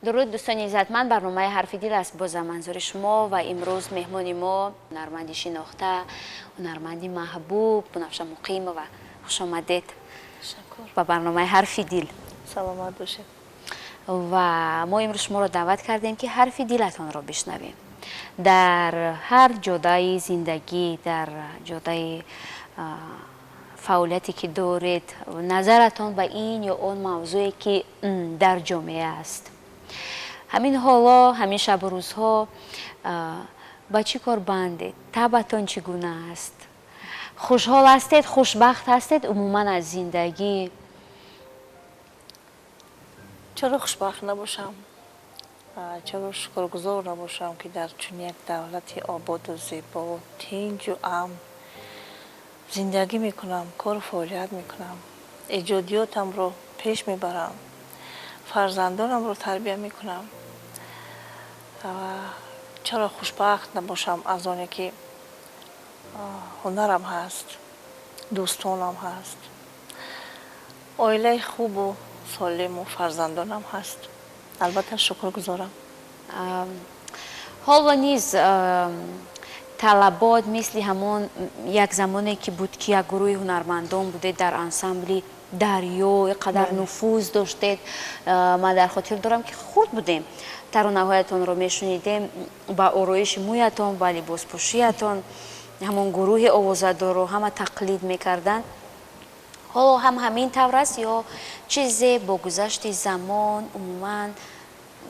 درود دوستان عزتمند، برنامه حرف دل است. باز منظور شما و امروز مهمان ما هنرمندی شناخته، هنرمندی محبوب بنفشه مقیم و خوش آمدید به برنامه حرف دل. سلامت باشید. و ما امروز شما را دعوت کردیم که حرف دلتان را بشنویم. در هر جدای زندگی، در جدای فعالیتی که دارید، نظرتان به این یا اون موضوعی که در جامعه است. همین حالا، همین شب و روزها با چی کار بندید؟ طبعتان چگونه است؟ خوشحال هستید؟ خوشبخت هستید عموما از زندگی؟ چرا خوشبخت نباشم؟ چرا شکرگزار نباشم که در چون یک دولت آباد و زیبا و تنج و امن زندگی میکنم، کار و فعالیت میکنم، ایجادیاتم رو پیش میبرم، فرزندانم رو تربیت میکنم. چرا خوشبخت نباشم از آنی که هنرم هست، دوستانم هست، عائله خوب و سالم و فرزندانم هست. البته شکرگزارم. حالا نیز طلبات مثل همون یک زمانی که بود که یک گروه هنرمندان بوده در انسمبلی دریا قدر نفوذ داشتید. من در خاطر دارم که خورد بودیم ترانه‌هایتان رو میشنیدیم، با آرایش مویتان، با لباس پوشیتان همون گروه آوازه‌دار رو همه تقلید میکردن. حالا هم همین طور است یا چیزی با گذشت زمان عموما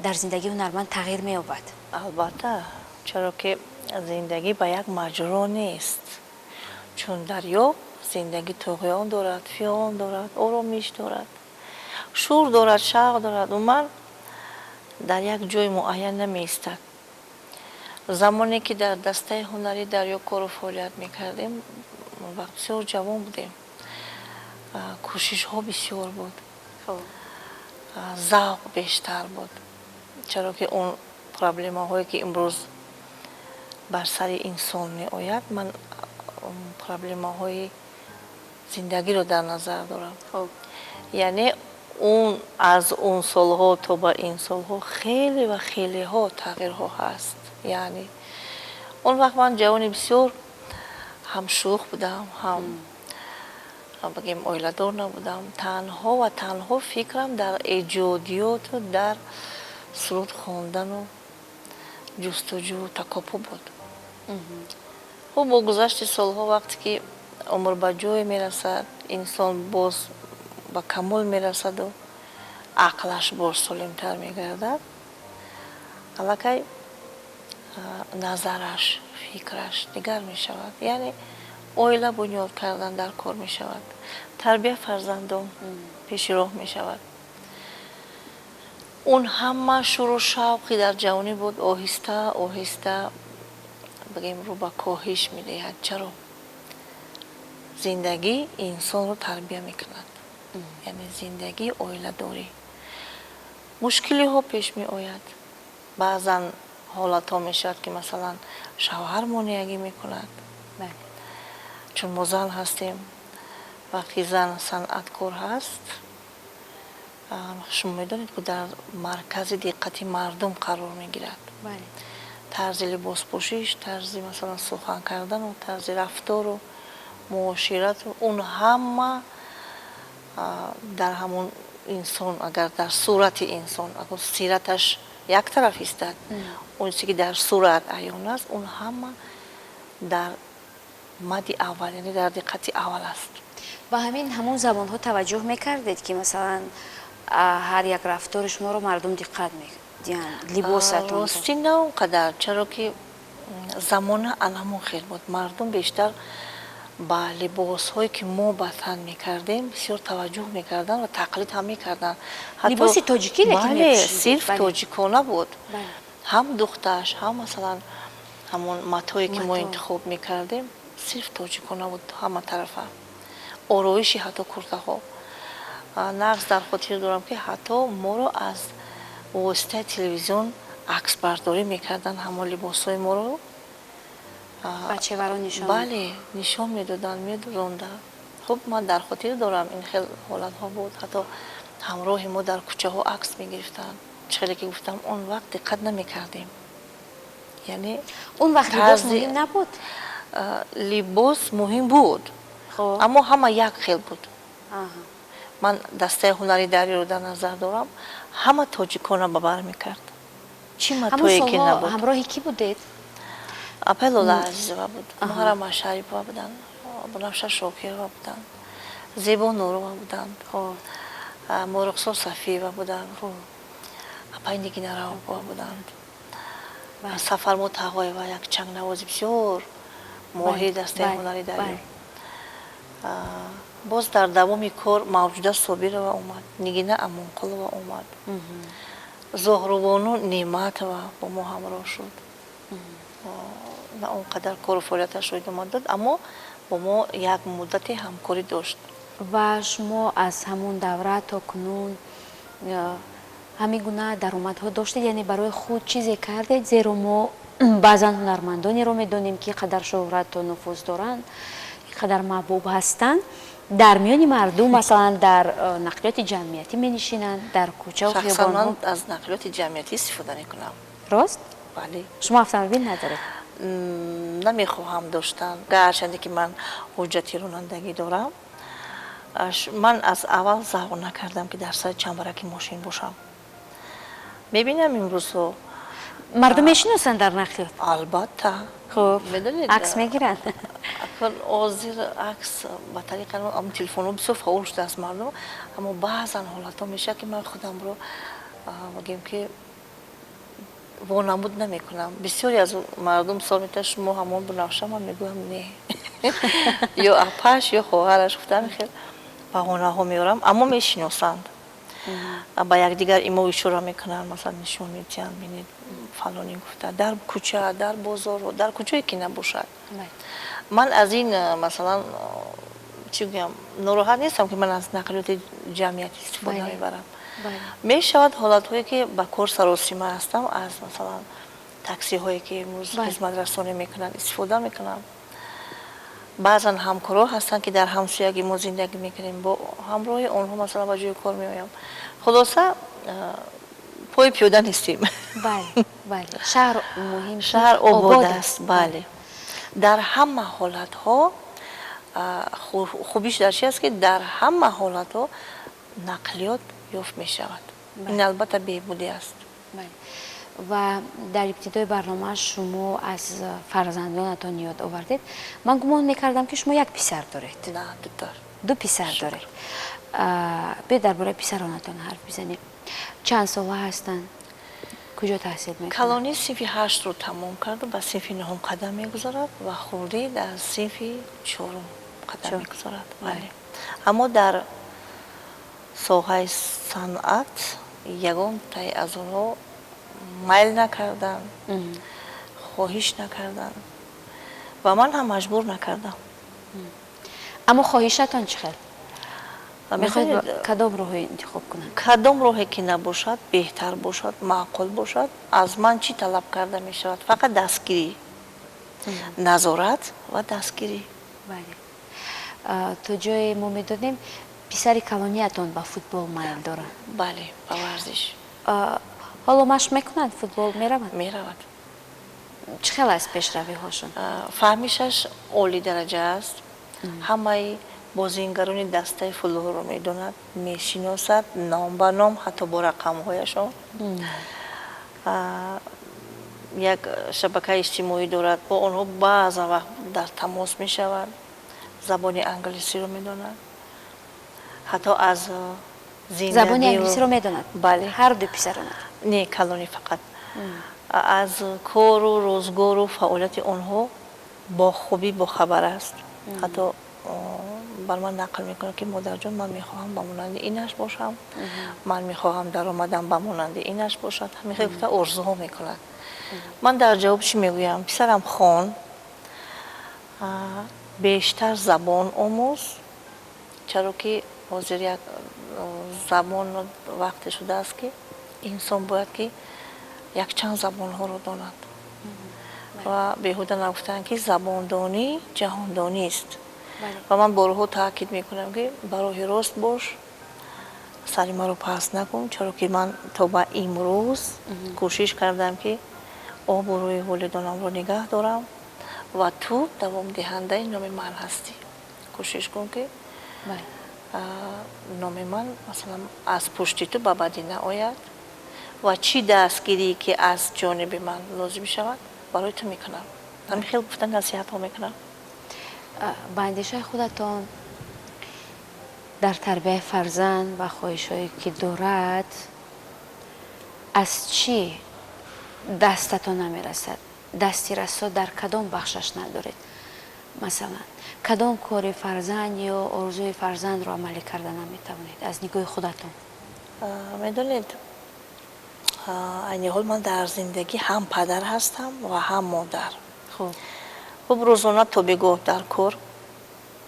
در زندگی هنرمند تغییر می‌یابد؟ البته، چرا که زندگی به یک مجرا نیست. چون دریا زندگی طغیان دارد، فیان دارد، آرامش دارد، شور دارد، شوق دارد و من در یک جای معین نمی‌ایستد. زمانی که در دسته هنری دریا کار و فعالیت می‌کردیم، وقت بسیار جوان بودیم، کوشش ها بسیار بود، ذوق بیشتر بود. چرا که اون پرابلم هایی که امروز بر سر انسان می آید، من پرابلم های زندگی رو در نظر دارم. یعنی اون از اون سالها تا به این سالها خیلی و خیلی ها تغییر ها هست. یعنی اون وقت من جوانی بسیار هم شوخ بودم، هم بگیم عائله دار نبودم. تنها و تنها فکرم در ایجادیات و در سرود خواندن و جستجو و تکاپو بود. خب با گذشت سالها وقتی که عمر به جای میرسد، انسان باز به کمال میرسد و عقلش باز سالمتر میگردد، الکی نظرش، فکرش دیگر میشود. یعنی عائله بنیاد کردن در کار می شود، تربیت فرزندان پیش راه می شود. اون همه شور و شوقی در جوانی بود آهسته آهسته بگیم رو به کاهش می دهد. چرا؟ زندگی انسان رو تربیت می کند. یعنی زندگی عائله داری، مشکلی ها پیش می آید. بعضا حالت ها می شود که مثلا شوهر مانعگی می کند. چون ما زن هستیم، وقتی زن صنعتکار هست، شما میدونید که در مرکز دقت مردم قرار میگیرد. طرز لباس پوشش، طرز مثلا سخن کردن و طرز رفتار و معاشرت و اون همه در همون انسان، اگر در صورت انسان، اگر سیرتش یک طرف ایستد، اون چیزی که در صورت عیان است، اون همه در مد اول، یعنی در دقت اول است. با همون زمان ها توجه میکردید که مثلا هر یک رفتار شما رو مردم دقت میکنن؟ لباستون؟ راستی نه اونقدر، چرا که زمان علمون خیلی بود. مردم بیشتر با لباس هایی که ما با تن میکردیم بسیار توجه میکردن و تقلید هم میکردن. لباس تاجیکی رو که بله، صرف تاجیکانه بود. هم دخترش، هم مثلا همون متایی که ما انتخاب میکردیم صرف تاجیکانه بود، همه طرفه. آرایشی حتی کرته ها، نقص در خاطر دارم که حتی ما رو از واسطه تلویزیون عکس برداری میکردن، همون لباس های ما رو بچه وران نشان بله نشان میدادن، میدوندن. خب من در خاطر دارم این خیلی حالت ها بود. حتی همراه ما در کوچه ها عکس میگرفتن، چخیلی که گفتم اون وقت دقت نمیکردیم. یعنی اون وقت لباس مهم نبود؟ لباس مهم بود، خب اما همه یک خیل بود. من دسته هنری دری رو در نظر دارم، همه تاجیکان رو ببر میکرد. چی متویی که نبود. همراه کی بودید؟ اپلولا عزیزه بود، محرم شریفه بودن، بنفشه شاکر بودن، زیبا نورو بودن، مرغسو صفیه بودن، اپای دیگه نراو بودن. سفر متقای و یک چنگ نوازی بسیار ماهی دسته هنری داریم. باز در دوامی کار موجوده صابیر و اومد، نگینه امونقل و اومد، زهروبانو نعمت و با ما همراه شد. نه اونقدر کار و فعالیتش رو ادامه داد، اما با ما یک مدت همکاری داشت. و شما از همون دوره تا کنون همین گونه درآمدها داشتید؟ یعنی برای خود چیزی کردید؟ زیرا ما بعضا هنرمندانی رو میدونیم که قدر شهرت و نفوذ دارند، قدر محبوب هستند، در میان مردم مثلا در نقلیات جمعیتی می نشینند، در کوچه و خیابان. شخصا من از نقلیات جمعیتی استفاده میکنم. راست؟ بله. شما اتومبیل ندارید؟ نمیخواهم داشتن، گرچه که من حجتی رانندگی دارم. من از اول ذوق نکردم که در سر چنبرک ماشین باشم. میبینم امروز مردم میشناسن در نقلیات؟ البته. خب میدونید عکس میگیرن؟ اکن آزیر عکس با طریق ام تلفن بسیار فعال شده از مردم، اما بعضا حالت ها میشه که من خودم رو بگیم که وانمود نمی کنم. بسیاری از مردم سال میتونه شما همون بنفشه، من میگویم نه. یا اپش یا خواهرش گفتم خیلی بهانه ها میارم، اما میشناسند. با یک دیگر ایمو اشاره میکنن، مثلا نشون میدن ببینید فلانی گفته در کوچه، در بازار، در کوچه‌ای که نباشد. من از این مثلا چی بگم ناراحت نیستم که من از نقلیات جمعیتی استفاده میبرم. می شود حالت هایی که با کار سراسیمه هستم از مثلا تاکسی هایی که امروز خدمت رسانی میکنن استفاده میکنم. بعضا همکارا هستن که در همسایگی ما زندگی میکنیم، با همراه اونها مثلا با جای کار میایم. خلاصه پای پیاده نیستیم. بله بله. شهر مهم، شهر آباد است. بله. در همه حالت ها خوبیش در چی است که در همه حالت ها نقلیات یافت می شود. این البته بهبودی است. و در ابتدای برنامه شما از فرزندانتان یاد آوردید. من گمان میکردم که شما یک پسر دارید. نه، دو پسر دارید. به درباره پسرانتان حرف بزنیم. چند ساله هستند؟ کجا تحصیل میکنند؟ کلانی صنف 8 رو تمام کرد و به صنف 9 قدم میگذارد و خوردی در صنف 4 قدم میگذارد. بله. اما در ساحه صنعت یگان تای از اونها میل نکردن، خواهش نکردن و من هم مجبور نکردم. اما خواهشتان چه خیلی؟ میخواید کدام راه انتخاب کنند؟ کدام راهی که نباشد بهتر باشد، معقول باشد، از من چی طلب کرده می شود؟ فقط دستگیری، نظارت و دستگیری. بله. تو جای ما میدونیم پسر کلانیتان با فوتبال میل داره. بله، با ورزش. حالا مشق میکنند؟ فوتبال میرود؟ میرود. چه خیلی از پیشروی هاشون؟ فهمیشش عالی درجه است. همه بازیگران دسته فلور رو میدوند، میشناسد نام به نام، حتی با رقم هایشان. یک شبکه اجتماعی دارد، با آنها بعض وقت در تماس می شود، زبان انگلیسی رو میدوند، حتی از زندگی زبان انگلیسی رو میدوند؟ بله. هر دو پسران؟ نه، کلانی فقط. از کار و روزگار و فعالیت آنها با خوبی با خبر است. حتی بر من نقل میکنه که مادر جان من میخواهم با مانند اینش باشم، من میخواهم درآمدم با مانند اینش باشد. همین خیلی آرزوها میکند. من در جوابش میگویم پسرم خان، بیشتر زبان آموز، چرا که حاضر یک زبان وقت شده است که انسان باید که یک چند زبان ها رو داند و بهوده نگفتن که زباندانی جهاندانی است. و من بارها تاکید میکنم که برای راست باش، сари маро паст накун, чаро ки ман то ба имрӯз кӯшиш кардам ки обрӯи волидонамро нигаҳ дорам ва ту давомдиҳандаи номи ман ҳастӣ. Кӯшиш кун ки номи ман масалан аз пушти ту ба бадӣ наояд ва чӣ дастгирӣ ки аз ҷониби ман лозим шавад барои ту мекунам. Ҳамин хел гуфта насиҳатҳо мекунам. ба андешаи худатон дар тарбияи фарзанд ва хоҳишҳое ки дорад аз чӣ дастатон намерасад? Дасти расо дар кадом бахшаш надоред? Масалан, кадом кори фарзанд ё орзуи фарзандро амалӣ карда наметавонед аз нигоҳи худатон? Медонед, айни ҳол ман дар зиндагӣ ҳам падар ҳастам ва ҳам модар. Хуб рӯзона то бегоҳ дар кор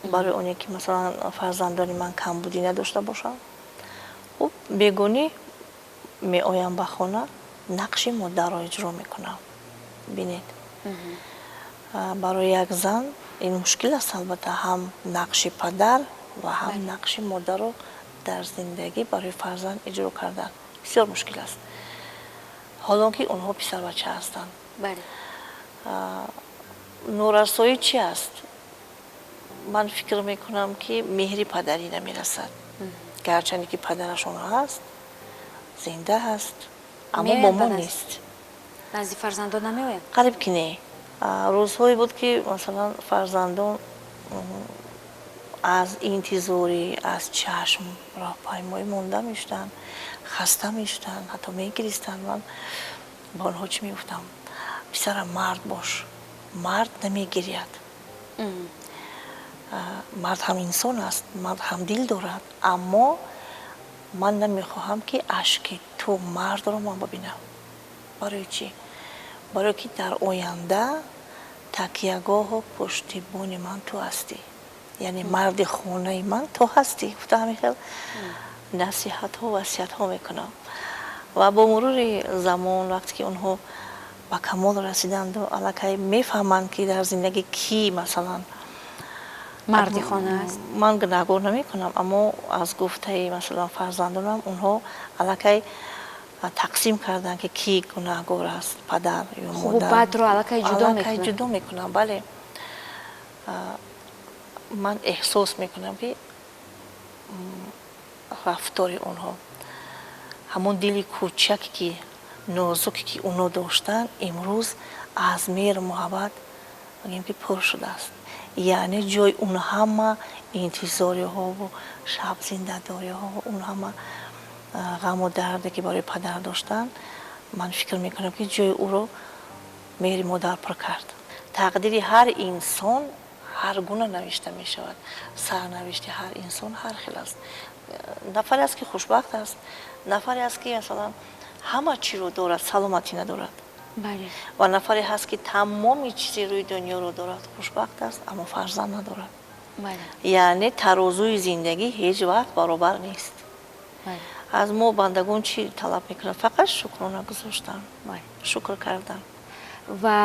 барои оне ки масалан фарзандони ман камбудӣ надошта бошанд. Хуб бегонӣ меоям ба хона, нақши модарро иҷро мекунам. Бинед, барои як зан ин мушкил аст албатта ҳам нақши падар ва ҳам нақши модарро дар зиндагӣ барои фарзанд иҷро кардан бисёр мушкил аст. ҳоло ки онҳо писарбача ҳастанд. норасоӣ чӣ аст? ман фикр мекунам ки меҳри падарӣ намерасад. Гарчанде ки падарашон ҳаст, зинда ҳаст, аммо бо мо нест. назди фарзандон намеояд? қариб ки не. рӯзҳое буд ки масалан фарзандон аз интизорӣ, аз чашм роҳпаймоӣ монда мештанд, хаста мештанд, ҳатто мегиристанд. Ман ба онҳо чӣ мегуфтам? писарам, мард бош, мард намегиряд. мард ҳам инсон аст, мард ҳам дил дорад, аммо ман намехоҳам ки ашки ту мардро ман бибинам. барои чӣ? барое ки дар оянда такягоҳу пуштибони ман ту ҳастӣ, яъне марди хонаи ман ту ҳастӣ. гуфта ҳамин хел насиҳатҳо васиятҳо мекунам. ва бо мурури замон вақте ки онҳо ба камол расиданду аллакай мефаҳманд ки дар зиндагӣ кӣ масалан марди хона аст, ман гунаҳгор намекунам, аммо аз гуфтаи масалан фарзандонам онҳо аллакай тақсим карданд ки кӣ гунаҳгор аст, падар ё модар. хубу бадро аллакай ҷудо мекунам. бале, ман эҳсос мекунам ки рафтори онҳо, ҳамон дили кӯчак ки нозуке ки онҳо доштанд, имрӯз аз меҳру муҳаббат мегӯем ки пур шудааст. яъне ҷои он ҳама интизориҳову шабзиндадориҳо, он ҳама ғаму дарде ки барои падар доштанд, ман фикр мекунам ки ҷои ӯро меҳри модар пур кард. тақдири ҳар инсон ҳар гуна навишта мешавад. сарнавишти ҳар инсон ҳар хел аст. нафаре аст ки хушбахт аст, нафаре аст ки масалан ҳама чиро дорад, саломатӣ надорад. ва нафаре ҳаст ки тамоми чизи рӯи дунёро дорад, хушбахт аст, аммо фарзанд надорад. яъне тарозуи зиндагӣ ҳеҷ вақт баробар нест. аз мо бандагон чӣ талаб мекунад? фақат шукрона гузоштан, шукр кардан. ва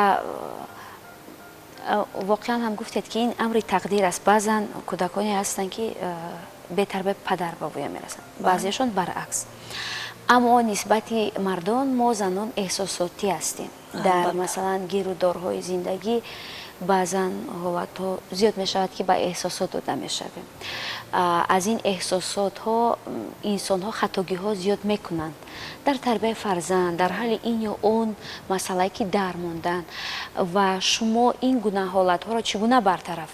воқеан ҳам гуфтед ки ин амри тақдир аст. баъзан кӯдаконе ҳастанд ки бетарбияи падар ба воя мерасанд, баъзеашон баръакс. аммо нисбати мардон мо занон эҳсосотӣ ҳастем. дар масалан гирӯдорҳои зиндагӣ баъзан ҳолатҳо зиёд мешавад ки ба эҳсосот дода мешавем. аз ин эҳсосотҳо инсонҳо хатогиҳо зиёд мекунанд дар тарбияи фарзанд, дар ҳалли ин ё он масъалае ки дармондан. ва шумо ин гуна ҳолатҳоро чӣ гуна бартараф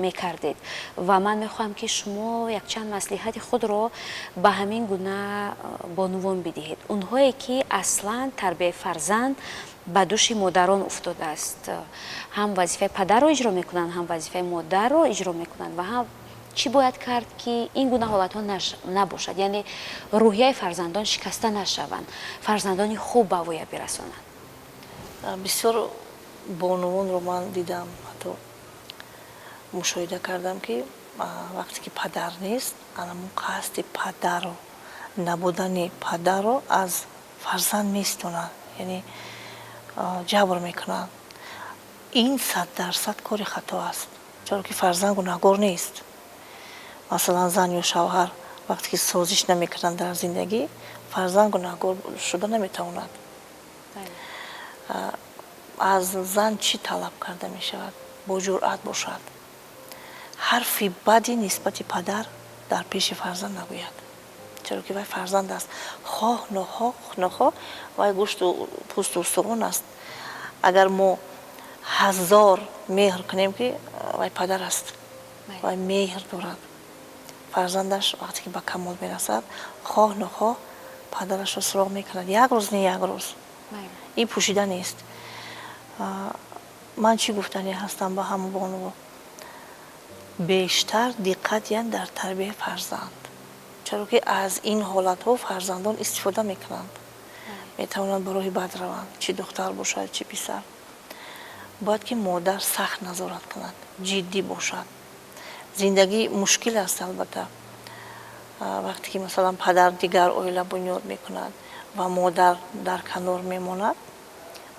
мекардед? ва ман мехоҳам ки шумо якчанд маслиҳати худро ба ҳамин гуна бонувон бидиҳед. онҳое ки аслан тарбияи фарзанд ба дӯши модарон уфтодааст, ҳам вазифаи падарро иҷро мекунанд, ҳам вазифаи модарро иҷро мекунанд. ва ҳам чӣ бояд кард ки ин гуна ҳолатҳо набошад, яъне рӯҳияи фарзандон шикаста нашаванд, фарзандони хуб ба воя бирасонанд? бисёр бонувонро ман дидам, ҳатто мушоҳида кардам ки вақте ки падар нест, анамон қасди падарро, набудани падарро аз фарзанд местонанд, яъне ҷабр мекунанд. ин 100% кори хато аст, чаро ки фарзанд гунаҳгор нест. масалан зан ё шавҳар вақте ки созиш намекунанд дар зиндагӣ, фарзанд гунаҳкор шуда наметавонад. аз зан чӣ талаб карда мешавад? Бо ҷуръат бошад. ҳарфи бади нисбати падар дар пеши фарзанд нагӯяд, чаро ки вай фарзанд аст. хоҳ нохоҳ вай гӯшту пӯсту устувон аст. агар мо ҳазор меҳр кунем ки вай падар аст, вай меҳр дорад. фарзандаш вақте ки ба камол мерасад, хоҳ нохоҳ падарашро суроғ мекунад, як рӯз не як рӯз. ин пӯшида нест. ман чӣ гуфтанӣ ҳастам ба ҳамавонро? бештар диққат ян дар тарбияи фарзанд, чаро ки аз ин ҳолатҳо фарзандон истифода мекунанд. метавонанд ба роҳи бад раванд, чӣ духтар бошад, чӣ писар. бояд ки модар сахт назорат кунад, ҷиддӣ бошад. зиндагӣ мушкил аст албатта. вақте ки масалан падар дигар оила бунёд мекунад ва модар дар канор мемонад,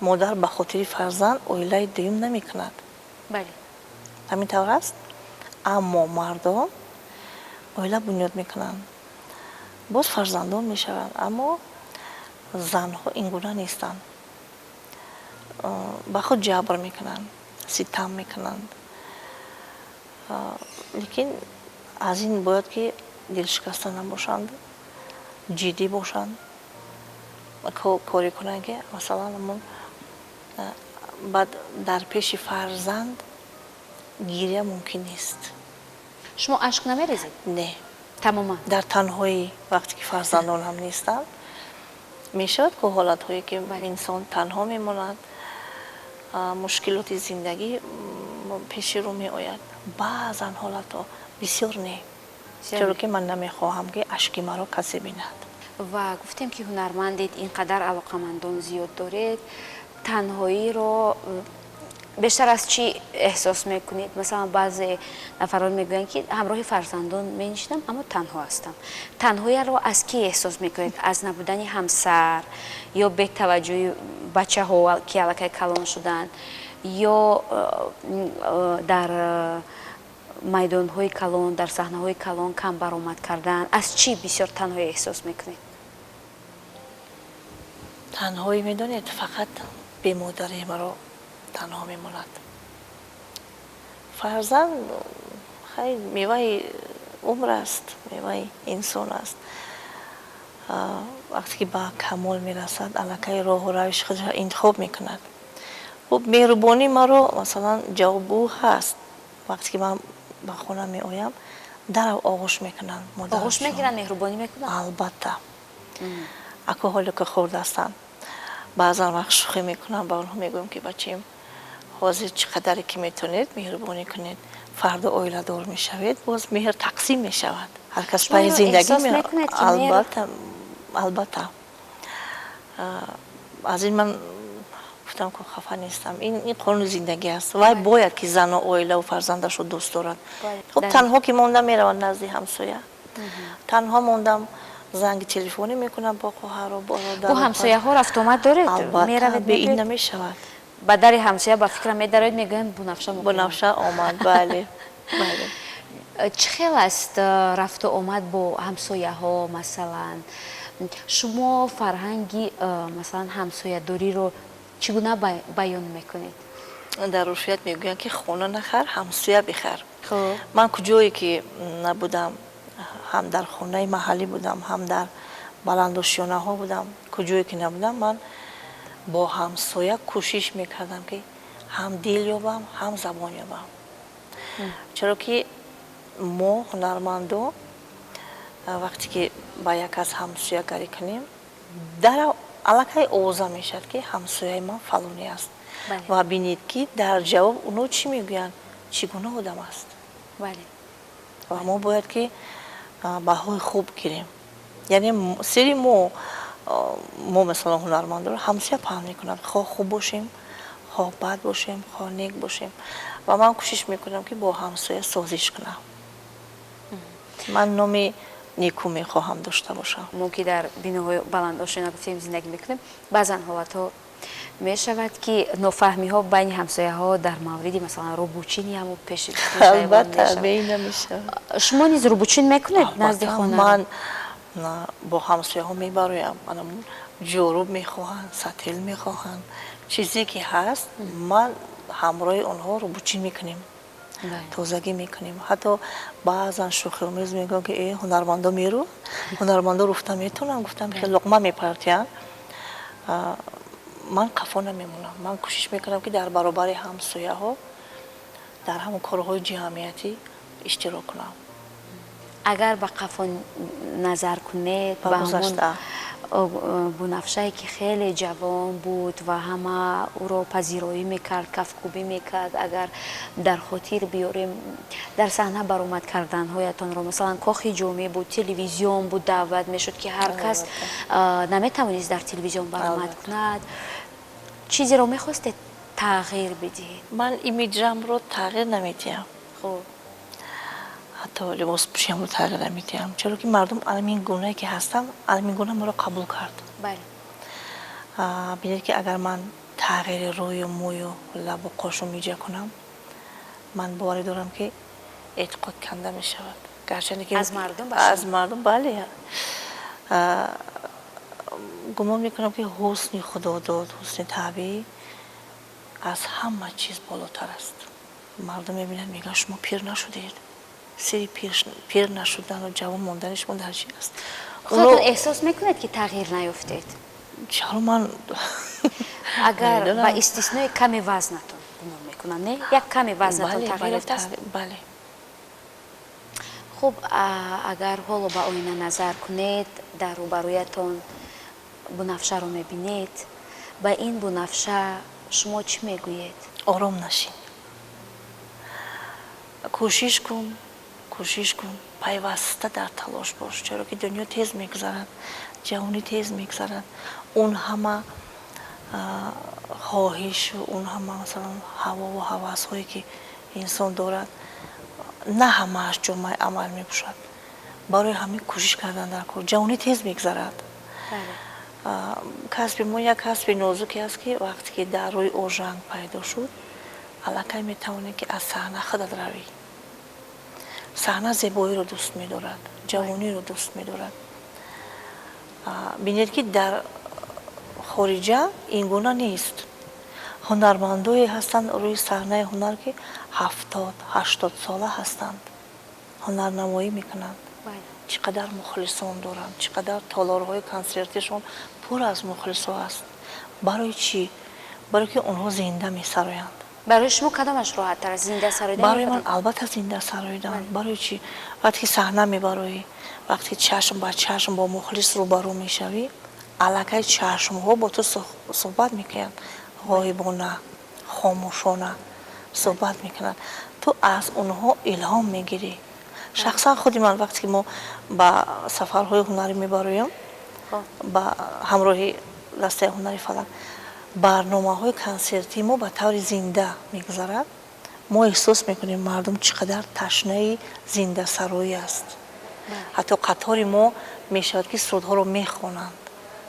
модар ба хотири фарзанд оилаи дуюм намекунад. ҳамин тавр аст. аммо мардон оила бунёд мекунанд, боз фарзандон мешаванд. аммо занҳо ин гуна нестанд. ба худ ҷабр мекунанд, ситам мекунанд. лекин аз ин бояд ки дилшикаста набошанд, ҷиддӣ бошанд, коре кунанд ки масалан баъд дар пеши фарзанд гирия мумкин нест. шумо ашк намерезед? Не. тамоман дар танҳоӣ вақте ки фарзандон ҳам нестанд, мешавад ки ҳолатҳое ки инсон танҳо мемонад, мушкилоти зиндагӣ пеши рӯ меояд. баъзан ҳолатҳо, бисёр не. чаро ки ман намехоҳам ки ашки маро касе бинад. ва гуфтем ки ҳунармандед, инқадар алоқамандон зиёд доред, танҳоиро бештар аз чӣ эҳсос мекунед? масалан баъзе нафарон мегӯянд ки ҳамроҳи фарзандон менишинам, аммо танҳо ҳастам. танҳоиро аз ки эҳсос мекунед? аз набудани ҳамсар ё бетаваҷҷӯҳи бачаҳо ки аллакай калон шуданд, ё дар майдонҳои калон, дар саҳнаҳои калон кам баромад кардан? аз чӣ бисёр танҳоӣ эҳсос мекунед? танҳоӣ медонед, фақат бемодари маро танҳо мемонад. фарзанд хайр меваи умр аст, меваи инсон аст. вақте ки ба камол мерасад, аллакай роҳу равиши худро интихоб мекунад. хуб меҳрубонӣ маро масалан ҷавобу ҳаст. вақте ки ман ба хона меоям, дарав оғӯш мекунанд. оғӯш мегиранд, меҳрубонӣ мекунанд? албатта. ако ҳоле ки хурдастанд, баъзан вақт шӯхӣ мекунам, ба онҳо мегӯям ки бачаем, ҳозир чӣ қадаре ки метавонед меҳрубонӣ кунед, фардо оиладор мешавед, боз меҳр тақсим мешавад. ҳар кас паи зиндагӣ албатта. аз ин ман гуфтам ки хафа нестам. ин қонуни зиндагӣ аст. вай бояд ки зану оилаву фарзандашро дӯст дорад. хуб танҳо ки монда мераванд назди ҳамсоя, танҳо мондам, занги телефонӣ мекунам ба хоҳару бародар. бо ҳамсояҳо рафтуомад доред? албатта, бе ин намешавад. ба дари ҳамсоя ба фикрам медароед, мегӯянд бунавша омад. бале. чӣ хел аст рафту омад бо ҳамсояҳо? масалан шумо фарҳанги масалан ҳамсоядориро чӣ гуна баён мекунед? дар урфият мегӯянд ки хона нахар, ҳамсоя бихар. ман куҷое ки набудам, ҳам дар хонаи маҳаллӣ будам, ҳам дар баландошиёнаҳо будам, куҷое ки набудам, ман бо ҳамсоя кӯшиш мекардам ки ҳам дил ёбам, ҳам забон ёбам. чаро ки мо ҳунармандон вақте ки ба як кас ҳамсоягарӣ кунем, дарав аллакай овоза мешавад ки ҳамсояи ман фалоне аст. ва бинед ки дар ҷавоб онҳо чӣ мегӯянд, чӣ гуна одам аст. ва мо бояд ки баҳои хуб гирем. яъне сири мо масалан ҳунармандоро ҳамсоя паҳн мекунад, хоҳ хуб бошем, хоҳ бад бошем, хоҳ нек бошем. ва ман кӯшиш мекунам ки бо ҳамсоя созиш кунам. ман номи некӯ мехоҳам дошта бошам. мо ки дар биноҳои баландошина гуфтем зиндагӣ мекунем, баъзан ҳолатҳо мешавад ки нофаҳмиҳо байни ҳамсояҳо дар мавриди масалан рӯбучин ҳам пеш албатта бейна мешавад. шумо низ рӯбучин мекунед назди хона? ман бо ҳамсояҳо мебароям. Анамун ҷоруб мехоҳанд, сатил мехоҳанд, чизе ки ҳаст, ман ҳамроҳи онҳо рӯбучин мекунем. тозагӣ мекунем. ҳатто баъзан шӯхиомез мегӯям ки ҳунармандо меру, ҳунармандо руфта метунам, гуфтам ки луқма мепартиян. ман қафо намемонам. Ман кӯшиш мекунам ки дар баробари ҳамсояҳо дар ҳамон корҳои ҷамъиятӣ иштирок кунам. агар ба қафо назар кунед ба ҳамон бунафшае ки хеле ҷавон буд ва ҳама ӯро пазироӣ мекард, кафкӯбӣ мекард, агар дар хотир биёрем дар саҳна баромад карданҳоятонро, масалан кохи ҷомеъ буд, телевизион буд, даъват мешуд ки ҳар кас наметавонист дар телевизион баромад кунад. чизеро мехостед тағйир бидиҳед? ман имиҷамро тағйир намедиҳам. ҳатто либоспӯшиямро тағйир намедиҳам, чаро ки мардум аламин гунае ки ҳастам, аламин гуна маро қабул кард. бинед ки агар ман тағйири рӯю мӯю лабу қошу миҷа кунам, ман боварӣ дорам ки эътиқод канда мешавад. гарчанде ки аз мардум бале, гумон мекунам ки ҳусни худодод, ҳусни табиӣ аз ҳама чиз болотар аст. мардум мебинад мегӯяд шумо пир нашудед. сири пир нашудану ҷавон мондани шумо дар чи аст? худтон эҳсос мекунед ки тағйир наёфтед? чаро ман агар ба истиснои ками вазнатон гумон мекунам, не? як ками вазнатон тағйир ёфтааст? бале. хуб, агар ҳоло ба оина назар кунед, дар рӯбарӯятон бунафшаро мебинед, ба ин бунафша шумо чӣ мегӯед? ором нашин. кӯшиш кун, пайваста дар талош бош, чаро ки дунё тез мегузарад, ҷавонӣ тез мегузарад. он ҳама хоҳишу, он ҳама масалан ҳавову ҳавасҳое ки инсон дорад, на ҳамааш ҷомаи амал мебошад. барои ҳамин кӯшиш кардан дар кор. ҷавонӣ тез мегузарад. касби мо як касби нозуке аст ки вақте ки дар рӯи ожанг пайдо шуд, аллакай метавонӣ ки аз саҳна худат равӣ. саҳна зебоиро дӯст медорад, ҷавониро дӯст медорад. бинед ки дар хориҷа ин гуна нест. ҳунармандое ҳастанд рӯи саҳнаи ҳунар ки 70-80 сола ҳастанд, ҳунарнамоӣ мекунанд. чӣ қадар мухлисон доранд, чӣ қадар толорҳои консертишон пур аз мухлисо аст. барои чӣ? барое ки онҳо зинда месароянд. барои шумо кадомаш роҳаттар аст, зинда сароидан? барои ман албатта зинда сароидан. барои чӣ? вақте ки саҳна мебароӣ, вақте ки чашм ба чашм бо мухлис рӯбарӯ мешавӣ, аллакай чашмҳо бо ту суҳбат мекунанд, ғоибона, хомӯшона суҳбат мекунанд. ту аз онҳо илҳом мегирӣ. шахсан худи ман вақте ки мо ба сафарҳои ҳунарӣ мебароем, ба ҳамроҳи дастаи ҳунари фалак, барномаҳои консертии мо ба таври зинда мегузарад. мо эҳсос мекунем мардум чӣ қадар ташнаи зиндасароӣ аст. ҳатто қатори мо мешавад ки сурудҳоро мехонанд,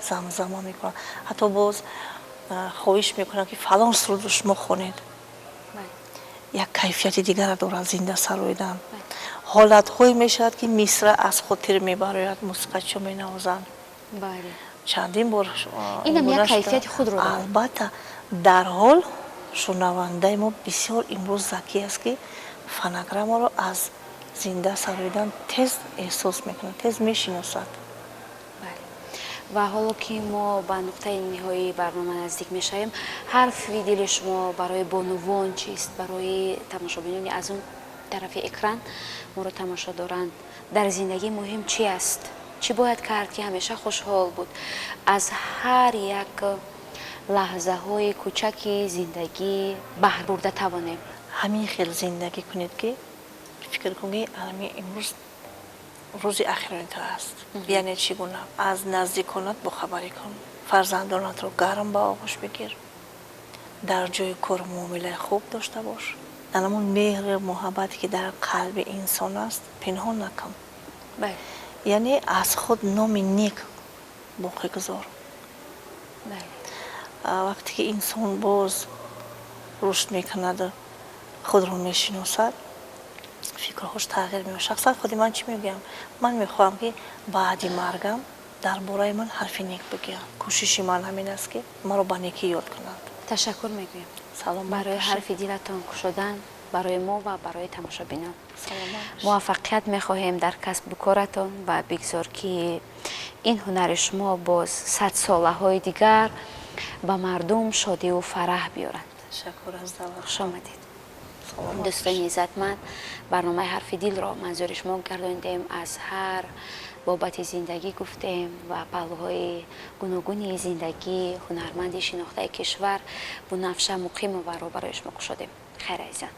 замзама мекунанд. ҳатто боз хоҳиш мекунанд ки фалон сурудро шумо хонед. як кайфияти дигар дорад зинда сароидан. ҳолатҳое мешавад ки мисра аз хотир мебарояд, мусиқачиҳо менавозанд. чандин бор инам як кайфияти худро дорад. албатта дар ҳол шунавандаи мо бисёр имрӯз закӣ аст ки фонограммаро аз зинда сароидан тез эҳсос мекунад, тез мешиносад. ва ҳоло ки мо ба нуқтаи ниҳоии барнома наздик мешавем, ҳарфи дили шумо барои бонувон чист? барои тамошобинони аз он тарафи экран моро тамошо доранд, дар зиндагӣ муҳим чӣ аст? чӣ бояд кард ки ҳамеша хушҳол буд? аз ҳар як лаҳзаҳои кӯчаки зиндагӣ баҳр бурда тавонем. ҳамин хел зиндагӣ кунед ки фикр кун ки имрӯз рӯзи ахирони ту аст. яъне чӣ гуна? аз наздиконат бохабарӣ кун, фарзандонатро гарм ба оғӯш бигир, дар ҷои кор муомилаи хуб дошта бош, анамон меҳру муҳаббате ки дар қалби инсон аст пинҳон накун. яъне аз худ номи нек боқӣ гузор. вақте ки инсон боз рушд мекунад худро мешиносад фикрҳош тағйир меёбад. Шахсан худи ман чӣ мегӯям? Ман мехоҳам ки баъди маргам дар бораи ман ҳарфи нек бигӯям. Кӯшиши ман ҳамин аст ки маро ба некӣ ёд кунанд. ташаккур мегӯям Саломат барои бошед. ҳарфи дилатон кушодан барои мо ва барои тамошобинон. Саломат бошед. муваффақият мехоҳем дар касбу коратон ва бигзор ки ин ҳунари шумо боз садсолаҳои дигар ба мардум шодиву фараҳ биёранд. Ташаккур аз даъват. хуш омадед. Саломат дӯстони иззатманд, барномаи ҳарфи дилро манзури шумо гардонием. Аз ҳар бобати зиндагӣ гуфтем ва паҳлӯҳои гуногуни зиндагӣ ҳунарманди шинохтаи кишвар Бунафша Муқимоваро барои шумо кушодем. хайр азизан.